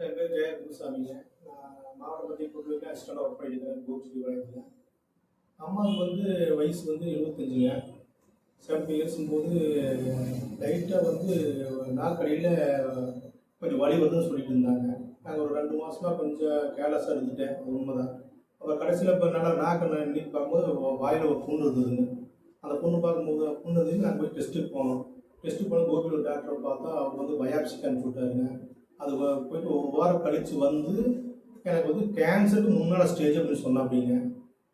என் பேர் ஜெய குருசாமிங்க. நான் மாவட்டப்பட்டி பொருளுக்கு அசிஸ்டண்டாக ஒர்க் பண்ணியிருக்கேன் கோபிச்செட்டி பாளையத்தில். அம்மாவுக்கு வயசு 75ங்க. 70 இயர்ஸும்போது லைட்டாக நாற்கடியில் கொஞ்சம் வலி வருதுன்னு சொல்லிட்டு இருந்தாங்க. நாங்கள் ஒரு 2 மாதமாக கொஞ்சம் கேர்லெஸ்ஸாக இருந்துட்டேன், அது உண்மைதான். அப்புறம் கடைசியில் இப்போ நல்லா நாக்கை நீட்டி பார்க்கும்போது வாயில் ஒரு புண்ணு இருந்ததுங்க. அந்த புண்ணு பார்க்கும்போது புண்ணு இருந்தது, நாங்கள் போய் டெஸ்ட்டுக்கு போனோம். டெஸ்ட்டுக்கு போனால் கோபியில் ஒரு டாக்டரை பார்த்தா அவர் பயாப்சிக்கு அனுப்பிச்சி விட்டாருங்க. அது போயிட்டு ஒரு வாரம் கழித்து எனக்கு கேன்சருக்கு முன்னாள் ஸ்டேஜ் அப்படின்னு சொன்னாப்பிங்க.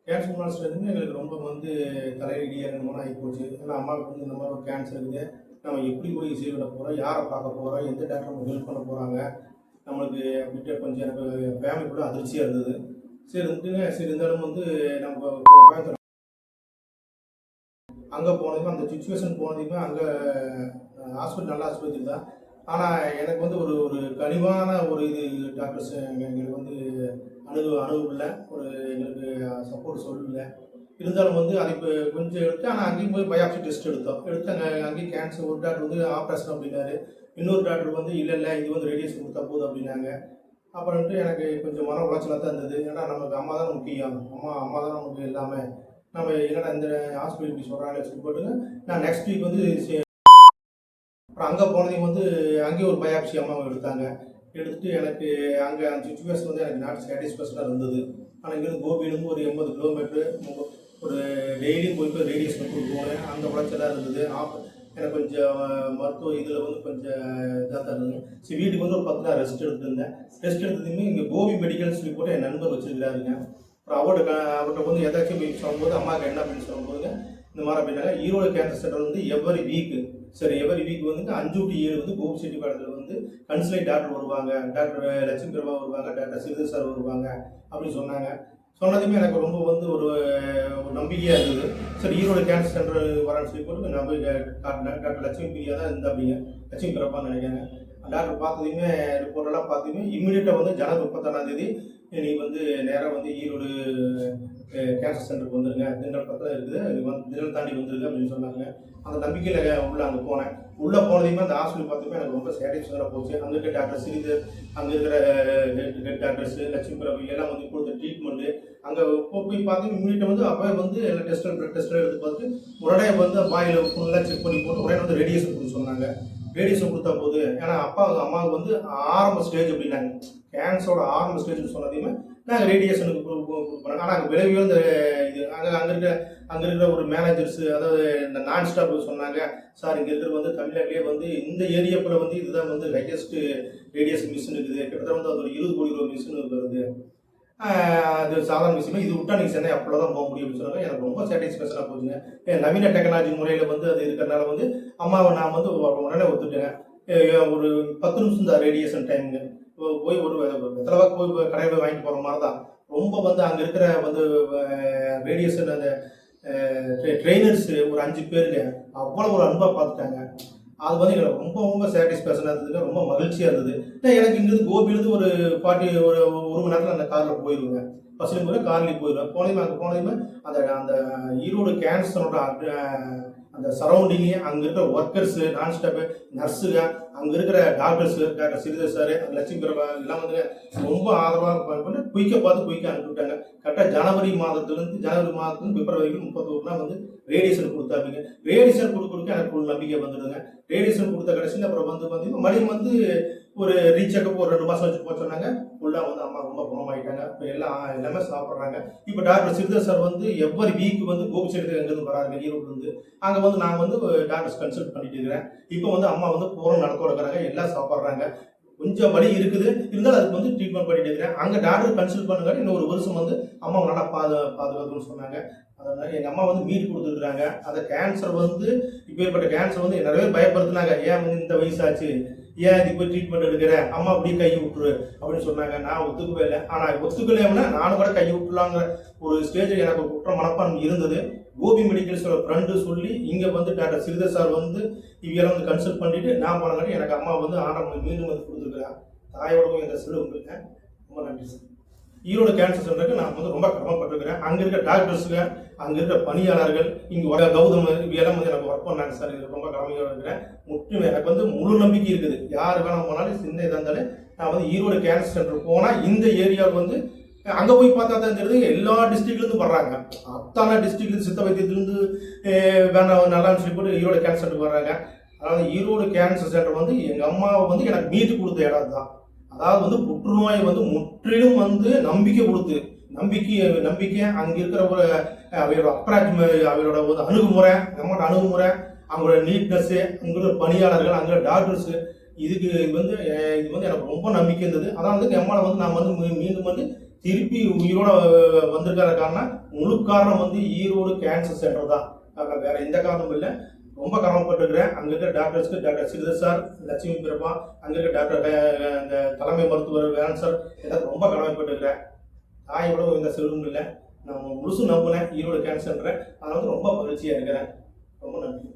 கேன்சர் முன்னாள் ஸ்டேஜ்னு எங்களுக்கு ரொம்ப தலையடியாக என்னமோ ஆகிப்போச்சு. ஏன்னா அம்மாவுக்கு இந்த மாதிரி ஒரு கேன்சர் இருக்குது, நம்ம எப்படி போய் சீர்விட போகிறோம், யாரை பார்க்க போகிறோம், எந்த டாக்டர் நமக்கு ஹெல்ப் பண்ண போகிறாங்க நம்மளுக்கு அப்படின்ட்டு கொஞ்சம் எனக்கு ஃபேமிலி கூட அதிர்ச்சியாக இருந்தது. சரி இருந்தாலும் நம்ம அங்கே போனதுமே அந்த சுச்சுவேஷன் போனதுமே அங்கே ஹாஸ்பிட்டல் நல்ல ஹாஸ்பிட்டல் தான். ஆனால் எனக்கு ஒரு ஒரு கனிவான ஒரு டாக்டர்ஸ் எங்களுக்கு அணுகுல ஒரு எங்களுக்கு சப்போர்ட் சொல்லலை. இருந்தாலும் அதை இப்போ கொஞ்சம் எடுத்து, ஆனால் அங்கேயும் போய் பயாப்சி டெஸ்ட் எடுத்து அங்கேயும் கேன்சர். ஒரு டாக்டர் ஆப்ரேஷன் அப்படின்னாரு, இன்னொரு டாக்டர் இல்லை இது ரேடியேஷன் கொடுத்தா போதும் அப்படின்னாங்க. அப்புறம்ட்டு எனக்கு கொஞ்சம் மன உளைச்சலாக தான் இருந்தது. ஏன்னா நமக்கு அம்மா தான் முக்கியம், அம்மா தான் நமக்கு எல்லாமே. நம்ம என்னடா இந்த ஹாஸ்பிட்டல் இப்படி சொல்கிறாங்க சொல்லி போட்டுங்க. நான் நெக்ஸ்ட் வீக் அப்புறம் அங்கே போனதையும் அங்கேயும் ஒரு பயாப்சி அம்மாவை எடுத்தாங்க. எடுத்துகிட்டு எனக்கு அங்கே அந்த சுச்சுவேஷன் எனக்கு நாட் சாட்டிஸ்ஃபேக்ஷனாக இருந்தது. ஆனால் இங்கேருந்து கோபியிலேருந்து ஒரு 80 கிலோமீட்ரு ஒரு டெய்லியும் போய் ரேடியேஷன் கொடுப்போம். அந்த உளைச்சலாக இருந்தது. எனக்கு கொஞ்சம் மருத்துவ இதில் கொஞ்சம் இதாக தான் இருந்தது. சரி, வீட்டுக்கு ஒரு 10 நாள் ரெஸ்ட் எடுத்துருந்தேன். ரெஸ்ட் எடுத்ததுமே இங்கே கோபி மெடிக்கல் சொல்லி போட்டு என் நண்பர் வச்சுருக்கிறாருங்க. அப்புறம் அவர்கிட்ட ஏதாச்சும் போய் சொல்லும்போது அம்மாவுக்கு என்ன அப்படின்னு சொல்லும்போது இந்த மாதிரி அப்படின்னாங்க. Erode cancer centre every week 5 to 7 கோபிச்செட்டி பாளையத்தில் கன்சல்ட் டாக்டர் வருவாங்க. டாக்டர் லட்சுமி பிரபா வருவாங்க, டாக்டர் சிறிது சார் வருவாங்க அப்படின்னு சொன்னாங்க. சொன்னதுமே எனக்கு ரொம்ப ஒரு நம்பிக்கையாக இருந்தது. சரி, ஈரோடு கேன்சர் சென்டர் வரான்னு சொல்லி போட்டு நான் போய் காட்டினேன். டாக்டர் லட்சுமி பிரியா தான் அப்படிங்க, லட்சுமி பிரபான்னு நினைக்கிறேங்க. டாக்டர் பார்த்ததுமே ரிப்போர்ட்டெல்லாம் பார்த்ததுமே இம்மிடியட்டாக ஜனவரி 31ஆம் தேதி நீ நேராக ஈரோடு கேன்சர் சென்டருக்கு வந்துருங்க, திண்டல் பக்கம் இருக்குது, திண்டல் தாண்டி வந்துருக்கு அப்படின்னு சொன்னாங்க. அந்த நம்பிக்கையில் அங்கே போனேன். உள்ளே போனதையுமே அந்த ஹாஸ்பிட்டல் பார்த்துமே எனக்கு ரொம்ப சாட்டிஸ்ஃபைடாக போச்சு. அங்கே இருக்க டாக்டர் சிறிது, அங்கே இருக்கிற ஹெட் டாக்டர்ஸ் லட்சுமி பிரபு எல்லாம் கொடுத்த ட்ரீட்மெண்ட்டு அங்கே போய் பார்த்து இம்மிடியட்டாக அப்போ எல்லாம் டெஸ்ட் பிளட் டெஸ்ட் எடுத்து பார்த்து உடனே வாயில் ஃபுல்லாக செக் பண்ணி போட்டு உடனே ரேடியேஷன் கொடுத்து சொன்னாங்க. ரேடியேஷன் கொடுத்தா போது, ஏன்னா அம்மாவுக்கு ஆரம்ப ஸ்டேஜ் அப்படின்னாங்க. கேன்சரோட ஆரம்ப ஸ்டேஜ்னு சொன்னதையுமே நாங்கள் ரேடியேஷனுக்கு கொடுப்போம். ஆனால் அங்கே விளைவியோ இந்த இது அங்கே இருக்கிற ஒரு மேனேஜர்ஸ், அதாவது இந்த நான் ஸ்டாப் சொன்னாங்க, சார் இங்கே இருக்கிற தமிழ்நாட்டிலே இந்த ஏரியாக்குள்ள இதுதான் ஹையஸ்ட் ரேடியேஷன் மிஷின் இருக்குது, கிட்டத்தட்ட அது ஒரு 20 கோடி ரூபா மிஷின் வருது, அது சாதாரண விஷயமே, இது விட்டா நீங்கள் சென்னை அப்போ தான் போக முடியும் அப்படின்னு சொன்னாங்க. எனக்கு ரொம்ப சாட்டிஸ்ஃபேக்ஷனாக போச்சுங்க. நவீன டெக்னாலஜி முறையில் அது இருக்கிறனால அம்மாவை நான் உடனே ஒத்துட்டேன். ஒரு 10 நிமிஷம் தான் ரேடியேஷன் டைமுங்க. போய் ஒரு வெத்தலைவாக்கு போய் கடையில் வாங்கிட்டு போகிற மாதிரி தான். ரொம்ப அங்கே இருக்கிற ரேடியேஷன் அந்த ட்ரெயினர்ஸ் ஒரு 5 பேருங்க அவ்வளோ ஒரு அன்பாக பார்த்துட்டாங்க. அது எனக்கு ரொம்ப ரொம்ப சாட்டிஸ்ஃபேக்ஷனாக இருந்ததுங்க, ரொம்ப மகிழ்ச்சியாக இருந்தது. எனக்கு இங்கேருந்து கோபியிலேருந்து ஒரு 1 மணி நேரத்தில் அந்த காரில் போயிடுவேங்க. பஸ்லையும் போய் கார்லேயும் போயிடுவேன். அங்கே போனதுமே அந்த ஈரோடு கேன்சரோட அந்த சரௌண்டிங்கு, அங்கே இருக்கிற ஒர்க்கர்ஸு, நான் ஸ்டாப்பு, நர்ஸுங்க, அங்கே இருக்கிற doctors, doctor Sridhar sir, Lakshmi Prabha எல்லாம் ரொம்ப ஆதரவாக பண்ணி குயிக்காக அனுப்பிவிட்டாங்க. கரெக்டாக ஜனவரி மாதத்துலேருந்து பிப்ரவரி 31 நாள் ரேடியேஷன் கொடுத்தாங்க. ரேடியேஷன் கொடுக்க எனக்கு ஒரு நம்பிக்கை வந்துடுங்க. ரேடியேஷன் கொடுத்த கடைசியில் அப்புறம் பார்த்தீங்கன்னா மறுபடியும் ஒரு ரீசெக்கப் ஒரு 2 மாதம் வச்சு போக சொன்னாங்க. ஃபுல்லாக அம்மா ரொம்ப குணமாயிட்டாங்க. இப்போ எல்லாமே சாப்பிட்றாங்க. இப்போ doctor Sridhar sir every week Gobichetti எங்கேருந்து வராங்க, ஈரோடு அங்கே நான் டாக்டர்ஸ் கன்சல்ட் பண்ணிட்டு இருக்கிறேன். இப்போ அம்மா பூரம் நடக்க இருக்கிறாங்க, எல்லாம் சாப்பிட்றாங்க. கொஞ்சம் வலி இருக்குது, இருந்தாலும் அதுக்கு ட்ரீட்மெண்ட் பண்ணிட்டு இருக்கிறேன். அங்கே டாக்டர் கன்சல்ட் பண்ணுங்க, இன்னும் ஒரு வருஷம் அம்மாவை நல்லா பாதுகாக்கணும்னு சொன்னாங்க. அதனால எங்கள் அம்மா மீட் கொடுத்துருக்குறாங்க. அந்த கேன்சர் இப்போ ஏற்பட்ட கேன்சர் நிறைய பேர் பயப்படுத்தினாங்க. ஏன் இந்த வயசாச்சு, ஏன் இது போய் ட்ரீட்மெண்ட் எடுக்கிறேன், அம்மா அப்படியே கை விட்டுரு அப்படின்னு சொன்னாங்க. நான் ஒத்துக்கவே இல்லை. ஆனால் ஒத்துக்கலைன்னா நானும் கூட கை விட்டுலாங்கிற ஒரு ஸ்டேஜில் எனக்கு ஒரு குற்ற மனப்பான்மை இருந்தது. கோபி மெடிக்கல்ஸோட ஃப்ரெண்டு சொல்லி இங்கே டாக்டர் சிறிதர் சார் இவங்கெல்லாம் கன்சல்ட் பண்ணிட்டு நான் போனங்காட்டி எனக்கு அம்மா ஆண்டவன் மீண்டும் கொடுத்துருக்குறேன். தாயோட இந்த செலவு ரொம்ப நன்றி சார். ஈரோடு கேன்சர் சென்டருக்கு நான் வந்து ரொம்ப கடமைப்பட்டிருக்கிறேன். அங்கே இருக்க டாக்டர்ஸுங்க, அங்கே இருக்க பணியாளர்கள், இங்கே கௌதம் இவையெல்லாம் வந்து எனக்கு ஒர்க் பண்ணாங்க சார். இது ரொம்ப கடமையாக இருக்கிறேன். முற்றிலும் எனக்கு வந்து முழு நம்பிக்கை இருக்குது. யார் வேணால் போனாலும் சின்ன இதாக இருந்தாலும் நான் வந்து ஈரோடு கேன்சர் சென்டர் போனால் இந்த ஏரியாவுக்கு வந்து அங்கே போய் பார்த்தா தான் தெரியுது எல்லா டிஸ்ட்ரிக்ட்லேருந்து வர்றாங்க. அத்தனை டிஸ்ட்ரிக்ட் சித்த வைத்தியத்துலேருந்து வேணாம் நல்லான்னு சொல்லி போட்டு ஈரோடு கேன்சர் சென்டருக்கு வர்றாங்க. அதாவது ஈரோடு கேன்சர் சென்டர் வந்து எங்கள் அம்மாவை வந்து எனக்கு மீட்டு கொடுத்த இடம் தான். அதாவது வந்து புற்றுநோயை வந்து முற்றிலும் வந்து நம்பிக்கை கொடுத்து நம்பிக்கை அங்கே இருக்கிற ஒரு அவரோட அவரோட ஒரு அணுகுமுறை, நம்மளோட அணுகுமுறை, அவங்களோட நீட்னஸ்ஸு, அங்கே பணியாளர்கள், அங்கே டாக்டர்ஸு, இது வந்து எனக்கு ரொம்ப நம்பிக்கை இருந்தது. அதான் வந்து எம்மாவை வந்து நான் வந்து மீண்டும் வந்து திருப்பி உயிரோட வந்திருக்கிற காரணம் முழு காரணம் வந்து ஈரோடு கேன்சர் சென்டர் தான். வேற எந்த காரணமும் இல்லை. ரொம்ப கடமைப்பட்டுருக்கிறேன். அங்கே இருக்கிற டாக்டர்ஸ்க்கு டாக்டர் ஸ்ரீதர் சார், லட்சுமி பிரபா, அங்கே இருக்க டாக்டர் அந்த தலைமை மருத்துவர் வேன் சார் எல்லாரும் ரொம்ப கடமைப்பட்டுருக்கிறேன். தாயோட இந்த செல்வம் இல்லை. நான் முழுசும் நம்பினேன் ஈரோடு கேன்சர் சென்டரை. அதனால வந்து ரொம்ப மகிழ்ச்சியாக இருக்கிறேன். ரொம்ப நன்றி.